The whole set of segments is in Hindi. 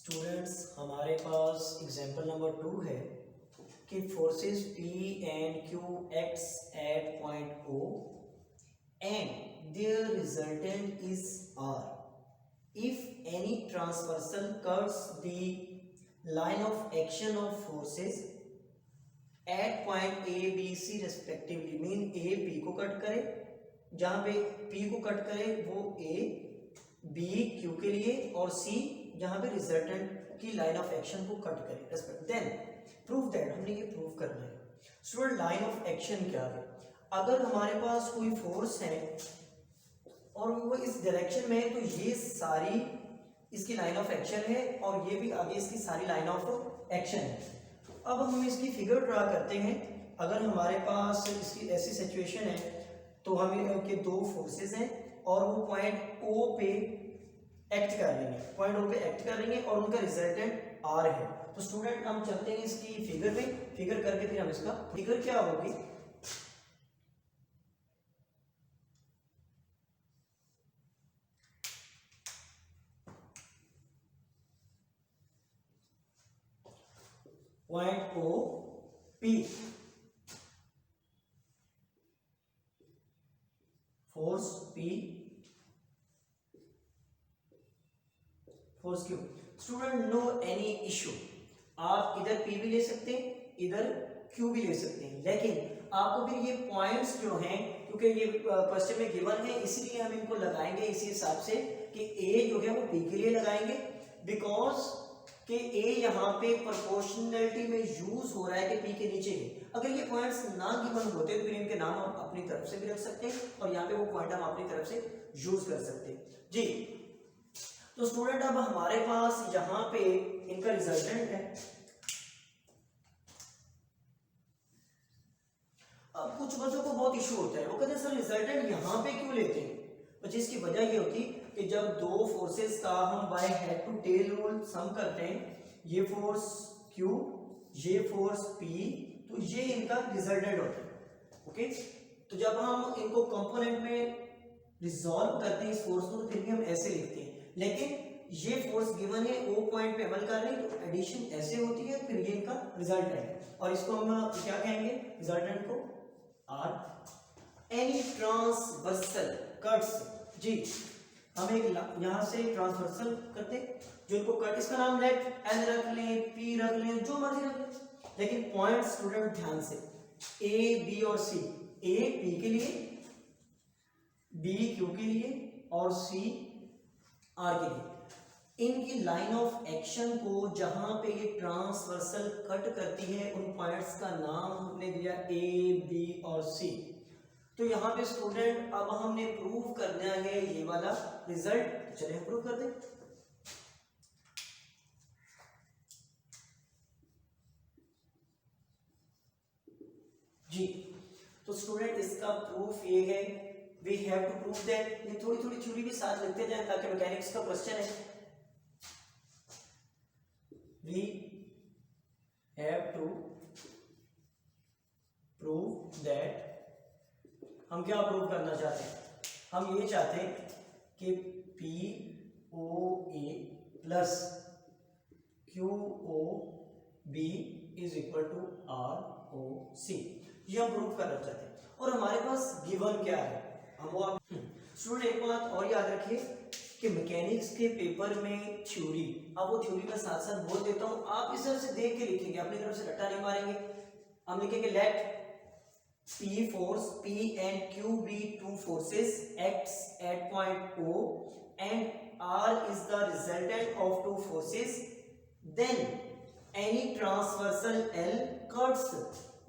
स्टूडेंट्स हमारे पास एग्जांपल नंबर 2 है कि forces P and Q acts at point O and their resultant is R. If any transversal cuts the line of action of forces at point A, B, C respectively, mean A P को कट करे, जहां पे P को कट करे वो A, B Q के लिए और C जहां पे रिजल्टेंट की लाइन ऑफ एक्शन को कट करे रेस्पेक्ट देन प्रूव दैट, हमने ये प्रूव करना है। स्टूडेंट लाइन ऑफ एक्शन क्या है? अगर हमारे पास कोई फोर्स है और वो इस डायरेक्शन में है तो ये सारी इसकी लाइन ऑफ एक्शन है और ये भी आगे इसकी सारी लाइन ऑफ एक्शन है। अब हम इसकी फिगर ड्रा करते हैं। अगर हमारे पास इसकी ऐसी सिचुएशन है तो हमें के दो फोर्सेस हैं और वो पॉइंट O पे एक्ट कर रही है, पॉइंट O पे एक्ट कर रही है और उनका रिजल्टेंट R है। तो स्टूडेंट हम चलते हैं इसकी फिगर पे, फिगर करके फिर हम इसका फिगर क्या होगी, point O P force P force Q। Student no any issue, आप इधर P भी ले सकते हैं इधर Q भी ले सकते हैं, लेकिन आपको फिर ये पॉइंट्स जो हैं क्योंकि ये क्वेश्चन में गिवन है इसलिए हम इनको लगाएंगे इसी हिसाब से कि A जो है वो P के लिए लगाएंगे बिकॉज कि A यहाँ पे प्रोपोर्शनलिटी में यूज हो रहा है कि P के नीचे है। अगर ये पॉइंट्स ना गिवन होते तो फिर इनके नाम हम अपनी तरफ से भी रख सकते हैं और यहाँ पे वो पॉइंट हम अपनी तरफ से यूज कर सकते हैं जी। तो स्टूडेंट अब हमारे पास यहाँ पे इनका रिजल्टेंट है। अब कुछ बच्चों को बहुत इशू होता है, वो कहते हैं सर रिजल्टेंट यहाँ पे क्यों लेते हैं, तो जिसकी वजह ये होती कि जब दो फोर्सेस का हम by head to tail rule sum करते हैं, ये फोर्स Q ये फोर्स P, तो ये इनका रिजल्टेंट होता है। ओके, तो जब हम इनको कंपोनेंट में रिजॉल्व करते हैं इस फोर्स को तो फिर भी हम ऐसे लिखते हैं, लेकिन ये फोर्स गिवन है O पॉइंट पे अमल कर रही है तो एडिशन ऐसे होती है, फिर ये इनका रिजल्टेंट है और इसको हम क्या कहेंगे रिजल्टेंट को R। एनी ट्रांसवर्सल कट्स, जी हम एक यहां से ट्रांसवर्सल करते जो इनको कट, इसका नाम लेट N रख लें, P रख लें, जो मर्जी रख लें, लेकिन पॉइंट स्टूडेंट ध्यान से A B और C, A P के लिए, B Q के लिए और C R के लिए, इनकी लाइन ऑफ एक्शन को जहां पे ये ट्रांसवर्सल कट करती है उन पॉइंट्स का नाम हमने दिया A B और C। तो यहाँ पे स्टूडेंट अब हमने प्रूव करना है ये वाला रिजल्ट, चलिए हम प्रूव कर दें। जी तो स्टूडेंट इसका प्रूफ ये है, we have to prove that, ये थोड़ी थोड़ी थ्योरी भी साथ लिखते जाएं ताकि मैकेनिक्स का क्वेश्चन है। We have to prove that, हम क्या प्रूव करना चाहते हैं, हम ये चाहते हैं कि POA plus QOB is equal to ROC, ये हम प्रूव करना चाहते हैं। और हमारे पास गिवन क्या है, हम वो स्टूडेंट एक बात और याद रखिए कि मैकेनिक्स के पेपर में थ्योरी, अब वो थ्योरी में साथ साथ बोल देता हूँ, आप इस तरह से देख के लिखेंगे, अपनी तरफ से रट्टा नहीं मारेंगे। हम लिखेंगे late P force P and Q be two forces acts at point O and R is the resultant of two forces, then any transversal L cuts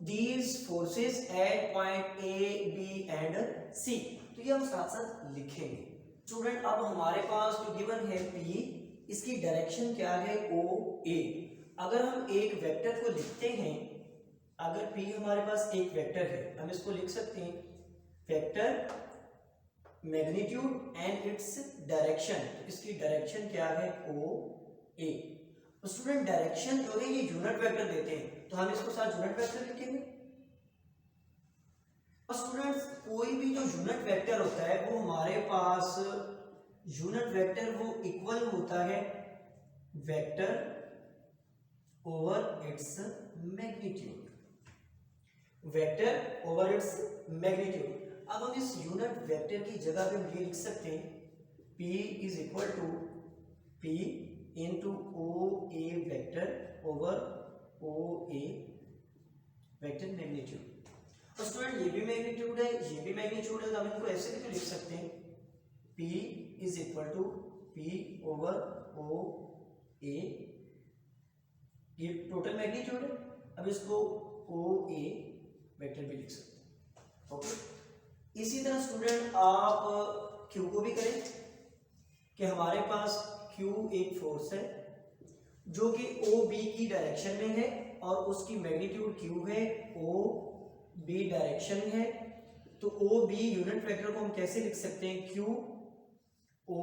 these forces at point A, B and C। तो ये हम साथ साथ लिखेंगे। स्टूडेंट अब हमारे पास जो गिवन है P, इसकी डायरेक्शन क्या है OA। अगर हम एक वेक्टर को लिखते हैं, अगर P हमारे पास एक वेक्टर है, हम इसको लिख सकते हैं vector magnitude and its direction, तो इसकी डायरेक्शन क्या है OA। तो स्टूडेंट डायरेक्शन जो है ये यूनिट वेक्टर देते हैं तो हम इसको साथ यूनिट वेक्टर लिखेंगे। और स्टूडेंट्स कोई भी जो यूनिट वेक्टर होता है वो हमारे पास यूनिट वेक्टर वो इक्वल होता है vector over its magnitude, vector over its magnitude. अब हम इस यूनिट वेक्टर की जगह पे हम ये लिख सकते हैं P is equal to P into O A vector over O A vector magnitude. और स्टूडेंट ये भी मैग्नीट्यूड है, ये भी मैग्नीट्यूड है, तो हम इनको ऐसे भी तो लिख सकते हैं P is equal to P over O A, ये टोटल मैग्नीट्यूड है। अब इसको ओ ए वेक्टर भी लिख सकते हैं। ओके, इसी तरह स्टूडेंट आप क्यू को भी करें कि हमारे पास क्यू एक फोर्स है जो कि ओ बी की डायरेक्शन में है और उसकी मैग्नीट्यूड क्यू है, ओ बी डायरेक्शन है। तो ओ बी यूनिट वेक्टर को हम कैसे लिख सकते हैं, Q O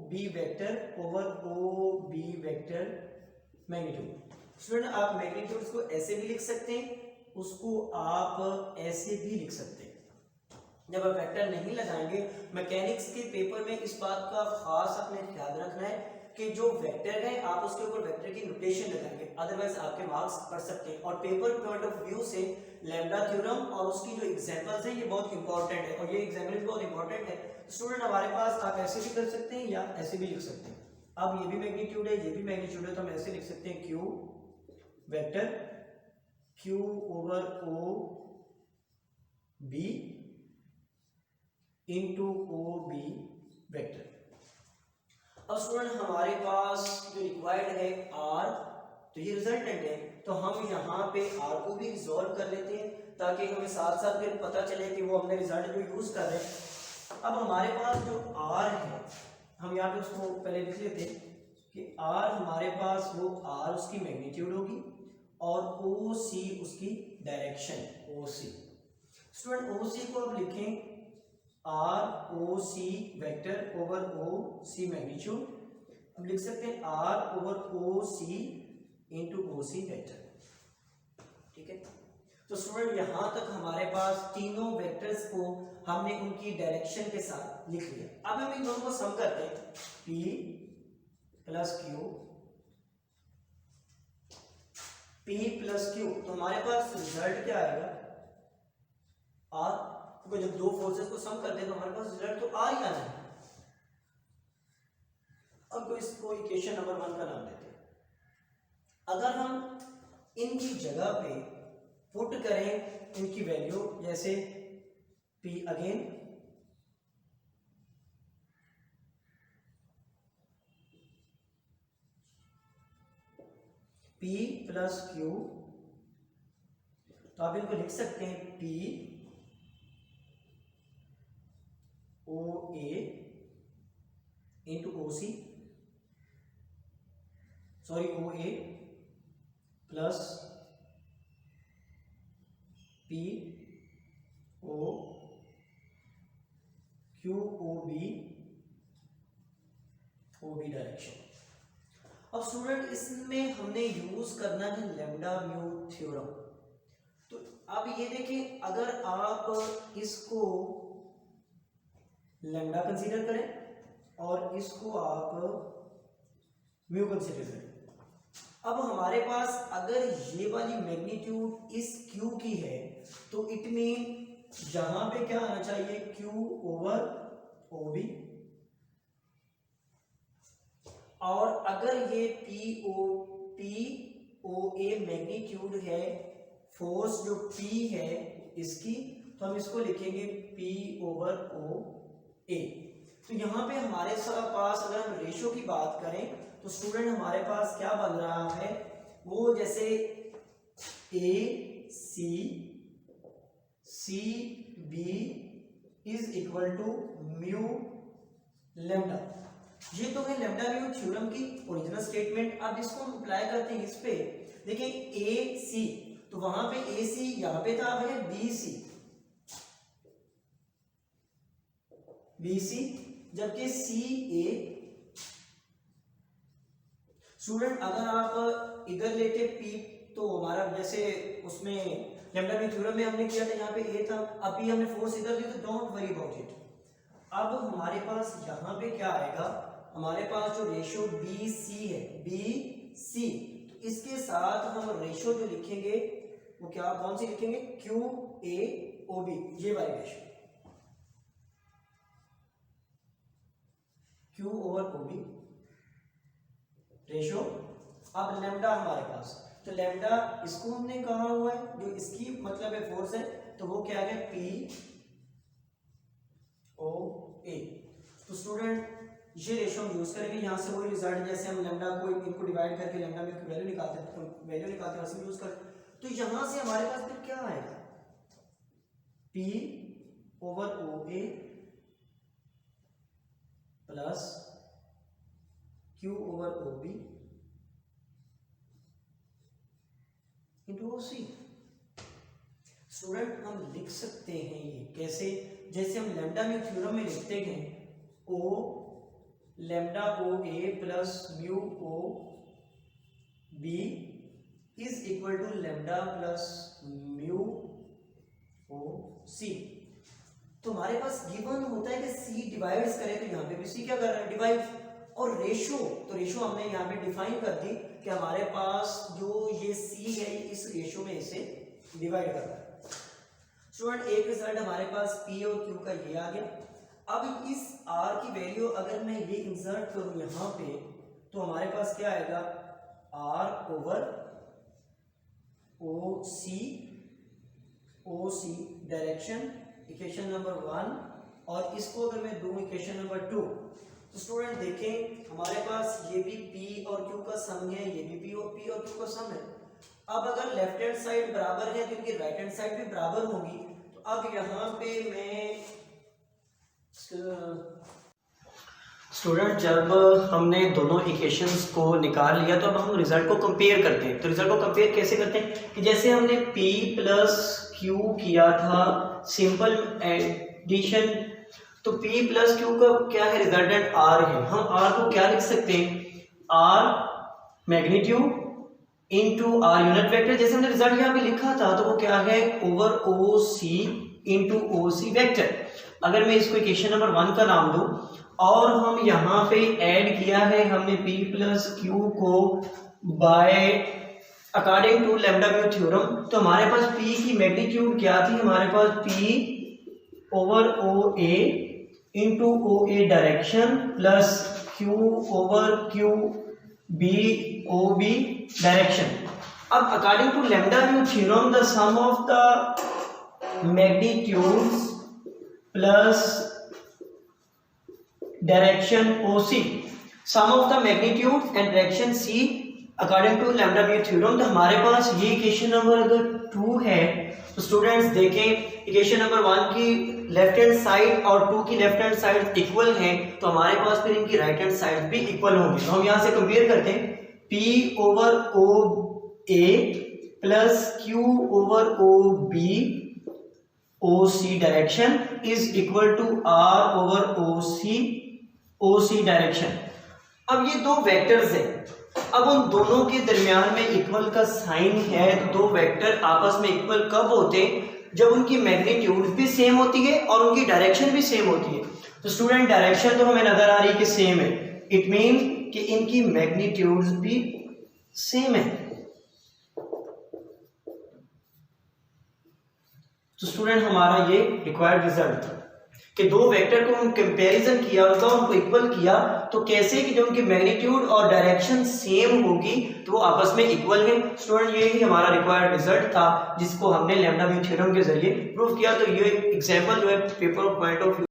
B vector over O B vector magnitude. Student आप मैग्नीट्यूड को ऐसे भी लिख सकते हैं, उसको आप ऐसे भी लिख सकते हैं। जब आप वेक्टर नहीं लगाएंगे, मैकेनिक्स के पेपर में इस बात का खास अपने ख्याल रखना है कि जो वेक्टर है आप उसके ऊपर वेक्टर की नोटेशन लगाएंगे, अदरवाइज आपके मार्क्स कट सकते हैं। और पेपर पॉइंट ऑफ व्यू से लैम्डा थ्योरम और उसकी जो एग्जांपल्स हैं ये बहुत इंपॉर्टेंट है, और ये एग्जाम्पल बहुत इंपॉर्टेंट है। स्टूडेंट हमारे पास आप ऐसे भी कर सकते हैं या ऐसे भी लिख सकते हैं। अब ये भी मैग्नीट्यूड है, ये भी मैग्नीट्यूड है, तो हम ऐसे लिख सकते हैं Q vector Q over O B into O B vector. अब स्टूडेंट हमारे पास जो रिक्वायर्ड है आर, तो ये रिजल्टेंट है, तो हम यहाँ पे आर को भी रिजॉल्व कर लेते हैं ताकि हमें साथ साथ फिर पता चले कि वो हमने रिजल्ट जो यूज कर रहे हैं। अब हमारे पास जो आर है, हम यहाँ पे उसको पहले लिख लेते हैं कि आर हमारे पास वो आर उसकी मैग्नीट्यूड होगी और ओ सी उसकी डायरेक्शन, ओ सी। स्टूडेंट ओ सी को आप लिखें R O C vector over O C magnitude. अब लिख सकते हैं R over O C into O C vector. ठीक है, तो स्टूडेंट यहां तक हमारे पास तीनों वेक्टर्स को हमने उनकी डायरेक्शन के साथ लिख लिया। अब हम इन दोनों को सम करते हैं, P plus Q, P plus Q, तो हमारे पास रिजल्ट क्या आएगा, आर। तो जब दो फोर्सेस को सम करते हैं तो हमारे पास रिजल्ट तो आर ही आना है। अब तो इसको इक्वेशन नंबर 1 का नाम देते हैं। अगर हम इनकी जगह पे पुट करें इनकी वैल्यू, जैसे P again P plus Q, तो आप इनको लिख सकते हैं P O A into O C, sorry O A plus P O Q O B direction. अब स्टूडेंट इसमें हमने यूज करना है लैम्डा म्यू थ्योरम। तो अब ये देखें, अगर आप इसको लैम्डा कंसीडर करें और इसको आप म्यू कंसीडर करें, अब हमारे पास अगर ये वाली मैग्नीट्यूड इस क्यू की है तो इट मीन यहां पे क्या आना चाहिए, क्यू ओवर ओ बी। और अगर ये पी ओ ए मैग्नीट्यूड है, फोर्स जो P है इसकी, तो हम इसको लिखेंगे P ओवर ओ ए। तो यहाँ पे हमारे पास अगर हम रेशियो की बात करें तो स्टूडेंट हमारे पास क्या बन रहा है, वो जैसे A C B is equal to mu lambda. ये तो है लैम्डा म्यू थ्योरम की ओरिजिनल स्टेटमेंट। अब इसको हम अप्लाई करते हैं इस पे, देखिए ए सी, तो वहां पे ए सी यहां पे था, अब है बी सी, जबकि सी ए। स्टूडेंट अगर आप इधर लेते P, तो हमारा जैसे उसमें लैम्डा म्यू थ्योरम में हमने किया था, यहाँ पे ए था, अभी हमने फोर्स इधर ली, तो डोंट वरी अबाउट इट। अब हमारे पास यहाँ पे क्या आएगा, हमारे पास जो रेशियो बी सी है, बी सी, तो इसके साथ हम रेशियो जो लिखेंगे वो क्या कौन सी लिखेंगे, क्यू ए ओ बी, ये वाली ratio, Q over O B ratio. अब लेमडा हमारे पास, तो लेमडा इसको हमने कहा हुआ है, जो इसकी मतलब है फोर्स है, तो वो क्या है, पी ओ ए। तो स्टूडेंट ये रेशियो हम यूज करेंगे, यहाँ से वही रिजल्ट जैसे हम लेमडा को इनको डिवाइड करके लेमडा में वैल्यू निकालते हैं, तो वैल्यू निकालते हैं वैसे यूज करें। तो यहाँ से हमारे पास फिर क्या आएगा, P over O A plus Q over O B into O C. Student हम लिख सकते हैं ये कैसे, जैसे हम लेमडा में थ्योरम में लिखते हैं O lambda O A plus mu O B is equal to lambda plus mu O C. तो हमारे पास गिवन होता है कि सी डिवाइड्स करे, तो यहाँ पे भी सी क्या कर रहा है, डिवाइड। और रेशो, तो रेशो हमने यहाँ पे डिफाइन कर दी कि हमारे पास जो ये सी है इस रेशो में इसे डिवाइड कर रहा है। स्टूडेंट एक रिजल्ट हमारे पास पी और क्यू का ये आ गया। अब इस आर की वैल्यू अगर मैं ये इंसर्ट करूं यहाँ पे, तो हमारे पास क्या आएगा, R over O C direction, equation number 1, और इसको अगर मैं दूं इक्वेशन नंबर 2, तो स्टूडेंट देखें हमारे पास ये भी P और Q का सम है, ये भी P और Q का सम है। अब अगर लेफ्ट हैंड साइड बराबर है तो इनकी राइट हैंड साइड भी बराबर होगी। तो अब यहाँ पे मैं स्टूडेंट जब हमने दोनों इक्वेशंस को निकाल लिया, तो अब हम रिजल्ट को कंपेयर करते हैं। तो रिजल्ट को कंपेयर कैसे करते हैं कि जैसे हमने P प्लस Q किया था सिंपल एडिशन, तो P प्लस Q का क्या है, रिजल्टेंट R है। हम R को क्या लिख सकते हैं, R magnitude into R unit vector, जैसे हमने रिजल्ट यहाँ पे लिखा था, तो वो क्या है, over OC into OC vector. अगर मैं इसको इक्वेशन नंबर 1 का नाम दूं, और हम यहाँ पे ऐड किया है हमने P प्लस Q को by according to lambda mu theorem, तो हमारे पास P की मैग्नीट्यूड क्या थी, हमारे पास P over OA into OA direction plus Q over QB OB direction. अब according to lambda mu theorem the sum of the magnitudes plus direction OC, sum of the magnitude and direction C according to lambda mu theorem. तो हमारे पास ये इक्वेशन नंबर अगर 2 है, तो स्टूडेंट्स देखें इक्वेशन नंबर 1 की लेफ्ट हैंड साइड और 2 की लेफ्ट हैंड साइड इक्वल हैं, तो हमारे पास फिर इनकी राइट हैंड साइड भी इक्वल होंगी। तो हम यहाँ से कंपेयर करते हैं, P ओवर OA प्लस Q over OB OC direction is equal to R over OC direction. अब ये दो वेक्टर्स हैं, अब उन दोनों के दरमियान में इक्वल का साइन है। तो दो वेक्टर आपस में इक्वल कब होते हैं, जब उनकी मैग्नीट्यूड भी सेम होती है और उनकी डायरेक्शन भी सेम होती है। तो स्टूडेंट डायरेक्शन तो हमें नजर आ रही है कि सेम है, इट मींस कि इनकी मैग्नीट्यूड्स भी सेम है। तो स्टूडेंट हमारा ये रिक्वायर्ड रिजल्ट था कि दो वेक्टर को हम कंपैरिजन किया, उनको इक्वल किया, तो कैसे कि जब उनकी मैग्नीट्यूड और डायरेक्शन सेम होगी तो वो आपस में इक्वल है। स्टूडेंट ये ही हमारा रिक्वायर्ड रिजल्ट था जिसको हमने लैम्डा म्यू थ्योरम के जरिए प्रूव किया। तो ये एग्जांपल जो है paper of point of view